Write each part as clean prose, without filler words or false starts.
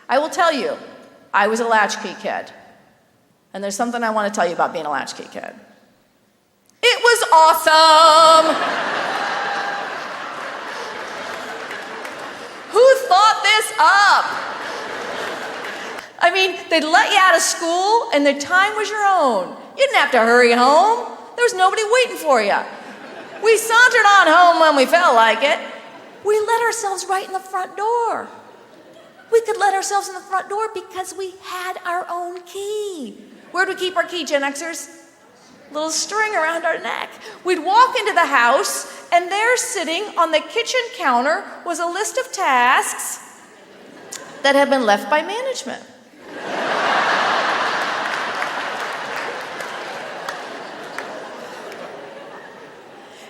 I will tell you, I was a latchkey kid. And there's something I want to tell you about being a latchkey kid. It was awesome! Who thought this up? I mean, they'd let you out of school and the time was your own. You didn't have to hurry home. There was nobody waiting for you. We sauntered on home when we felt like it. We let ourselves right in the front door. We could let ourselves in the front door because we had our own key. Where'd we keep our key, Gen Xers? Little string around our neck. We'd walk into the house, and there sitting on the kitchen counter was a list of tasks that had been left by management.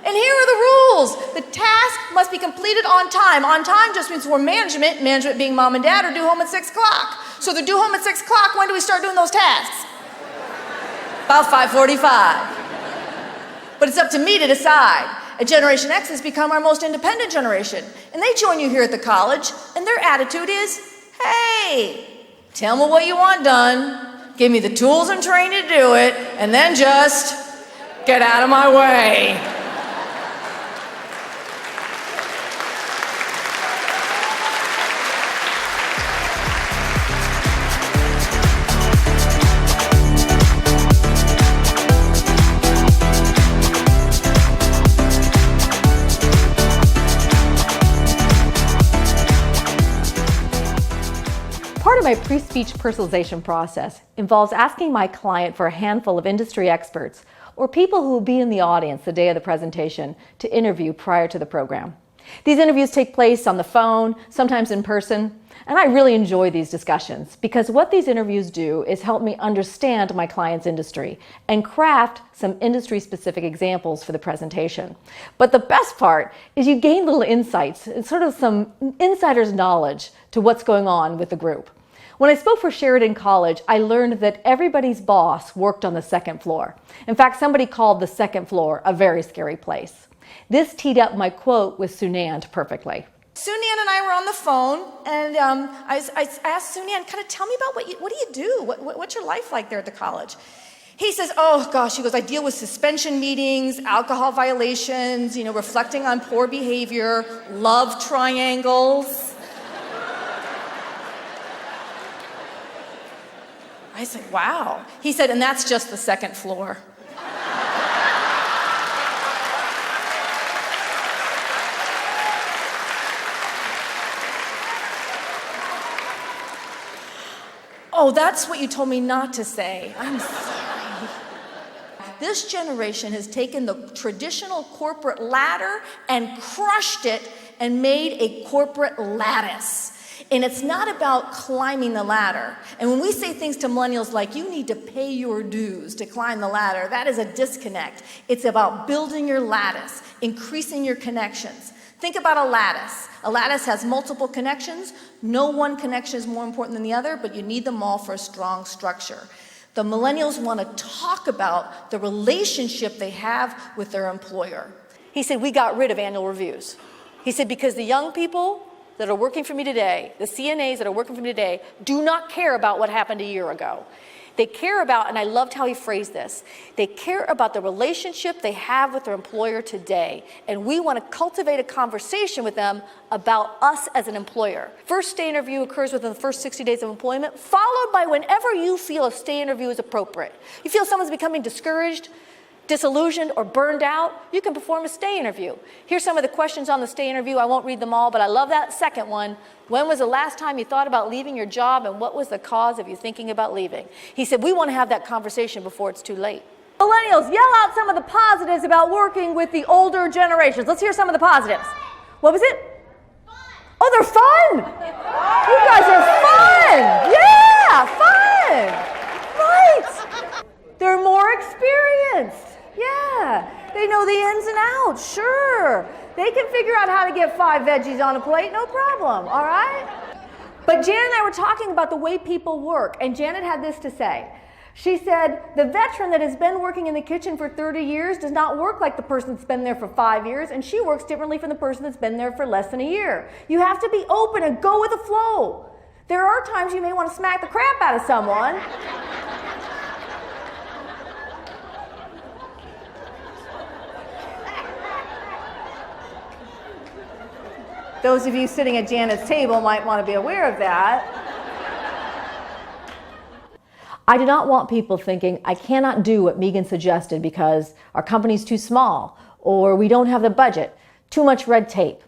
And here are the rules. The task must be completed on time. On time just means for management, management being mom and dad, are due home at 6 o'clock. So they're due home at 6 o'clock. When do we start doing those tasks? About 5:45. But it's up to me to decide. And Generation X has become our most independent generation. And they join you here at the college, and their attitude is, hey, tell me what you want done, give me the tools and training to do it, and then just get out of my way. Part of my pre-speech personalization process involves asking my client for a handful of industry experts or people who will be in the audience the day of the presentation to interview prior to the program. These interviews take place on the phone, sometimes in person, and I really enjoy these discussions because what these interviews do is help me understand my client's industry and craft some industry-specific examples for the presentation. But the best part is you gain little insights and sort of some insider's knowledge to what's going on with the group. When I spoke for Sheridan College, I learned that everybody's boss worked on the second floor. In fact, somebody called the second floor a very scary place. This teed up my quote with Sunand perfectly. Sunand and I were on the phone, and I asked Sunand, kind of tell me about what do you do? What's your life like there at the college? He says, oh gosh, he goes, I deal with suspension meetings, alcohol violations, reflecting on poor behavior, love triangles. I said, wow. He said, and that's just the second floor. Oh, that's what you told me not to say. I'm sorry. This generation has taken the traditional corporate ladder and crushed it and made a corporate lattice. And it's not about climbing the ladder. And when we say things to millennials like, you need to pay your dues to climb the ladder, that is a disconnect. It's about building your lattice, increasing your connections. Think about a lattice. A lattice has multiple connections. No one connection is more important than the other, but you need them all for a strong structure. The millennials want to talk about the relationship they have with their employer. He said, we got rid of annual reviews. He said, because the young people that are working for me today, the CNAs that are working for me today, do not care about what happened a year ago. They care about, and I loved how he phrased this, they care about the relationship they have with their employer today. And we want to cultivate a conversation with them about us as an employer. First stay interview occurs within the first 60 days of employment, followed by whenever you feel a stay interview is appropriate. You feel someone's becoming discouraged, disillusioned, or burned out, you can perform a stay interview. Here's some of the questions on the stay interview. I won't read them all, but I love that second one. When was the last time you thought about leaving your job, and what was the cause of you thinking about leaving? He said, we want to have that conversation before it's too late. Millennials, yell out some of the positives about working with the older generations. Let's hear some of the positives. What was it? Fun. Oh, they're fun. You guys are fun. Yeah, fun. Right. They're more experienced. Yeah, they know the ins and outs, sure. They can figure out how to get 5 veggies on a plate, no problem, all right? But Janet and I were talking about the way people work, and Janet had this to say. She said, the veteran that has been working in the kitchen for 30 years does not work like the person that's been there for 5 years, and she works differently from the person that's been there for less than a year. You have to be open and go with the flow. There are times you may want to smack the crap out of someone. Those of you sitting at Janet's table might want to be aware of that. I do not want people thinking, I cannot do what Meagan suggested because our company's too small, or we don't have the budget, too much red tape.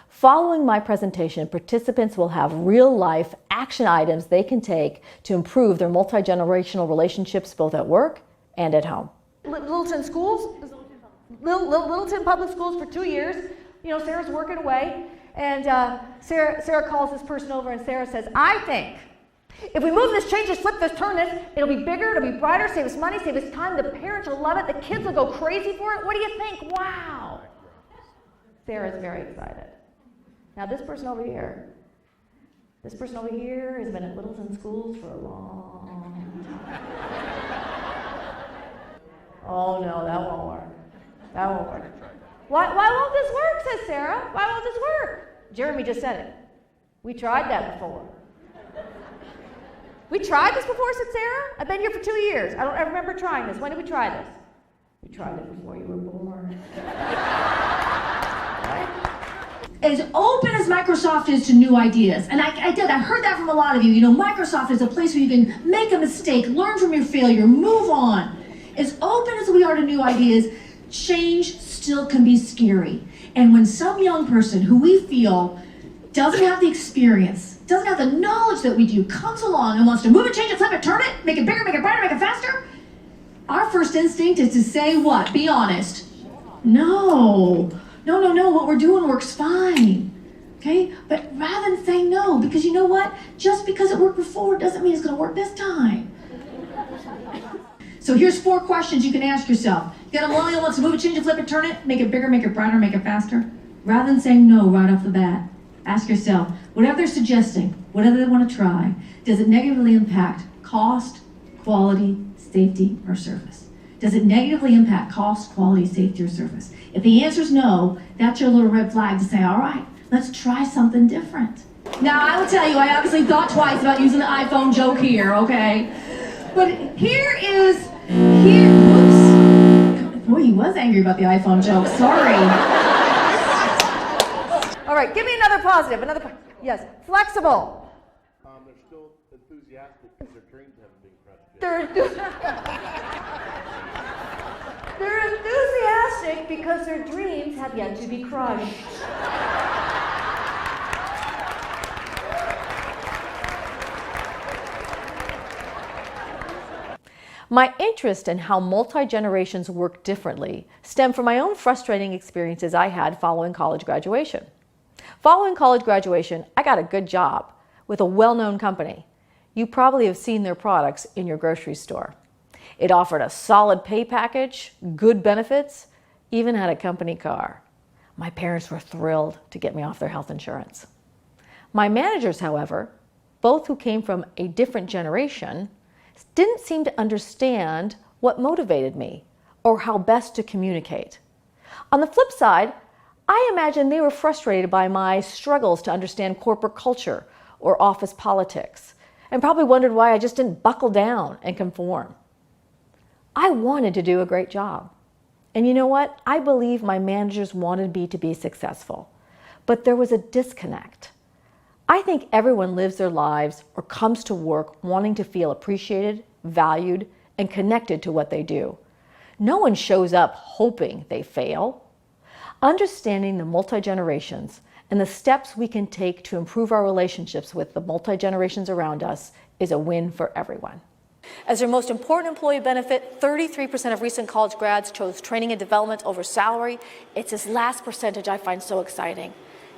Following my presentation, participants will have real-life action items they can take to improve their multi-generational relationships both at work and at home. Littleton Schools, Littleton Public Schools for 2 years. You know, Sarah's working away, and Sarah calls this person over, and Sarah says, I think if we move this, change this, flip this, turn this, it'll be bigger, it'll be brighter, save us money, save us time, the parents will love it, the kids will go crazy for it. What do you think? Wow. Sarah's very excited. Now this person over here has been at Littleton Schools for a long time. Oh no, that won't work. That won't work. Why won't this work, says Sarah. Why won't this work? Jeremy just said it. We tried that before. We tried this before, said Sarah? I've been here for 2 years. I don't ever remember trying this. When did we try this? We tried it before you were born. Right? As open as Microsoft is to new ideas, and I heard that from a lot of you. You know, Microsoft is a place where you can make a mistake, learn from your failure, move on. As open as we are to new ideas, change still can be scary. And when some young person who we feel doesn't have the experience, doesn't have the knowledge that we do, comes along and wants to move it, change it, flip it, turn it, make it bigger, make it brighter, make it faster, our first instinct is to say what? Be honest. No, what we're doing works fine. Okay? But rather than say no, because you know what? Just because it worked before doesn't mean it's going to work this time. So here's 4 questions you can ask yourself. You got a millennial who wants to move it, change it, flip it, turn it, make it bigger, make it brighter, make it faster. Rather than saying no right off the bat, ask yourself, whatever they're suggesting, whatever they want to try, does it negatively impact cost, quality, safety, or service? Does it negatively impact cost, quality, safety, or service? If the answer is no, that's your little red flag to say, all right, let's try something different. Now, I will tell you, I obviously thought twice about using the iPhone joke here, okay? But whoops. Boy, he was angry about the iPhone joke, sorry. All right, give me another positive, yes, flexible. They're still enthusiastic because their dreams haven't been crushed yet. They're enthusiastic because their dreams have yet to be crushed. My interest in how multi-generations work differently stemmed from my own frustrating experiences I had following college graduation. Following college graduation, I got a good job with a well-known company. You probably have seen their products in your grocery store. It offered a solid pay package, good benefits, even had a company car. My parents were thrilled to get me off their health insurance. My managers, however, both who came from a different generation, didn't seem to understand what motivated me or how best to communicate. On the flip side, I imagine they were frustrated by my struggles to understand corporate culture or office politics, and probably wondered why I just didn't buckle down and conform. I wanted to do a great job. And you know what? I believe my managers wanted me to be successful. But there was a disconnect. I think everyone lives their lives or comes to work wanting to feel appreciated, valued, and connected to what they do. No one shows up hoping they fail. Understanding the multi-generations and the steps we can take to improve our relationships with the multi-generations around us is a win for everyone. As their most important employee benefit, 33% of recent college grads chose training and development over salary. It's this last percentage I find so exciting.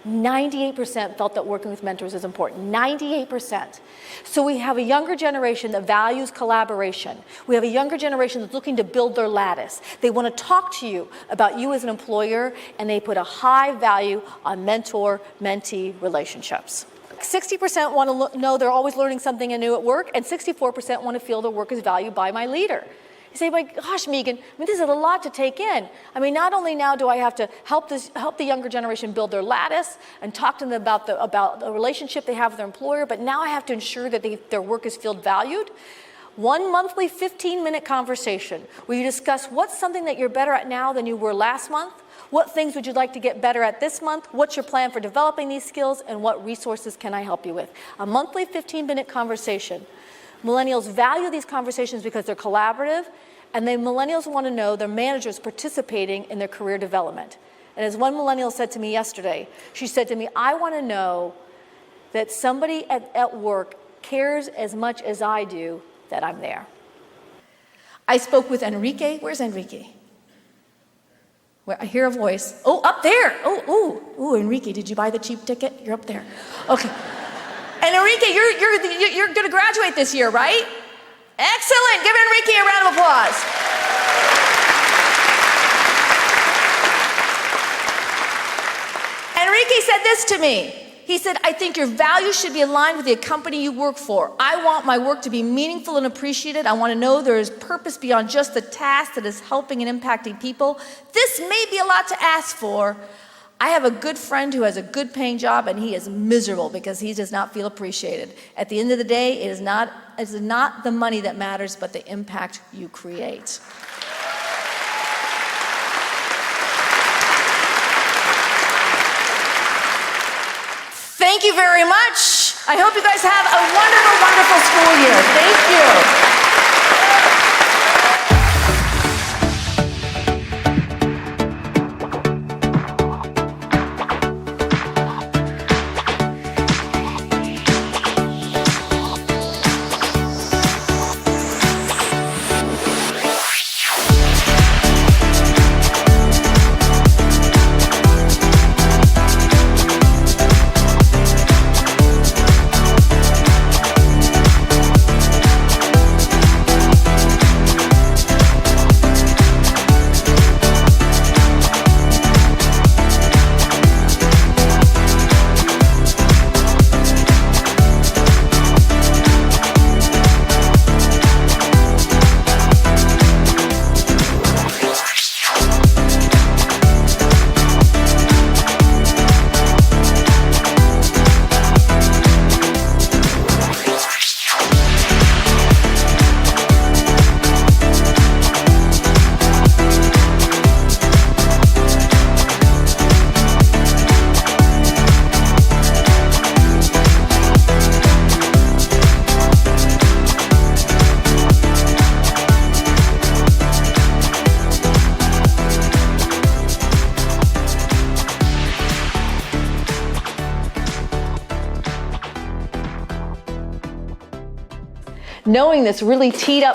98% felt that working with mentors is important. 98%. So we have a younger generation that values collaboration. We have a younger generation that's looking to build their lattice. They want to talk to you about you as an employer, and they put a high value on mentor-mentee relationships. 60% want to know they're always learning something new at work, and 64% want to feel their work is valued by my leader. You say, my gosh, Meagan, this is a lot to take in. Not only now do I have to help the younger generation build their lattice and talk to them about the relationship they have with their employer, but now I have to ensure that their work is feel valued. One monthly 15-minute conversation where you discuss what's something that you're better at now than you were last month, what things would you like to get better at this month, what's your plan for developing these skills, and what resources can I help you with. A monthly 15-minute conversation. Millennials value these conversations because they're collaborative, and millennials want to know their managers participating in their career development. And as one millennial said to me yesterday, she said to me, I want to know that somebody at work cares as much as I do that I'm there. I spoke with Enrique. Where's Enrique? Where I hear a voice. Oh, up there. Oh, Enrique, did you buy the cheap ticket? You're up there. Okay. And Enrique, you're going to graduate this year, right? Excellent. Give Enrique a round of applause. Enrique said this to me. He said, I think your values should be aligned with the company you work for. I want my work to be meaningful and appreciated. I want to know there is purpose beyond just the task that is helping and impacting people. This may be a lot to ask for. I have a good friend who has a good paying job and he is miserable because he does not feel appreciated. At the end of the day, it is not the money that matters, but the impact you create. Thank you very much. I hope you guys have a wonderful, wonderful school year. Thank you. Knowing this really teed up